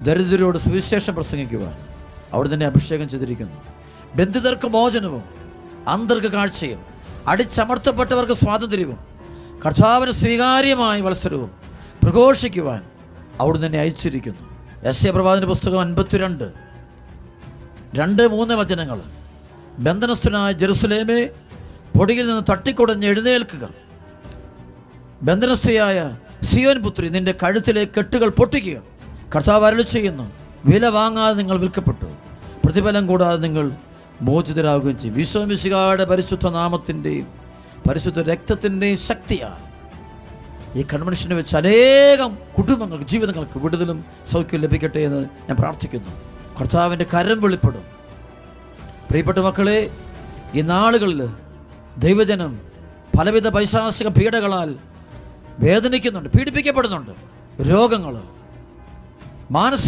ദരിദ്രരോട് സുവിശേഷം പ്രസംഗിക്കുവാൻ അവിടെ തന്നെ അഭിഷേകം ചെയ്തിരിക്കുന്നു. ബന്ധിതർക്ക് മോചനവും അന്തർക്ക് കാഴ്ചയും അടിച്ചമർത്തപ്പെട്ടവർക്ക് സ്വാതന്ത്ര്യവും കർത്താവിന് സ്വീകാര്യമായ മത്സരവും പ്രഘോഷിക്കുവാൻ അവിടെ തന്നെ അയച്ചിരിക്കുന്നു. യെശയ്യാ പുസ്തകം 52:2-3 വചനങ്ങൾ. ബന്ധനസ്ഥനായ ജെറുസലേമേ, പൊടിയിൽ നിന്ന് തട്ടിക്കുടഞ്ഞ് എഴുന്നേൽക്കുക. ബന്ധനസ്ഥയായ സിയോൻ പുത്രി, നിന്റെ കഴുത്തിലെ കെട്ടുകൾ പൊട്ടിക്കുക. കർത്താവ് അരുളി ചെയ്യുന്നു, വില വാങ്ങാതെ നിങ്ങൾ വിൽക്കപ്പെട്ടു, പ്രതിഫലം കൂടാതെ നിങ്ങൾ മോചിതരാകുകയും ചെയ്യും. ഈശോ മിശിഹായുടെ പരിശുദ്ധ നാമത്തിൻ്റെയും പരിശുദ്ധ രക്തത്തിൻ്റെയും ശക്തിയാൽ ഈ കൺവെൻഷനെ വെച്ച് അനേകം കുടുംബങ്ങൾക്ക്, ജീവിതങ്ങൾക്ക് വിടുതലും സൗഖ്യം ലഭിക്കട്ടെ എന്ന് ഞാൻ പ്രാർത്ഥിക്കുന്നു. കർത്താവിൻ്റെ കരം വെളിപ്പെടും. പ്രിയപ്പെട്ട മക്കളെ, ഈ നാളുകളിൽ ദൈവജനം പലവിധ പൈശാചിക പീഡകളാൽ വേദനിക്കുന്നുണ്ട്, പീഡിപ്പിക്കപ്പെടുന്നുണ്ട്. രോഗങ്ങൾ, മാനസിക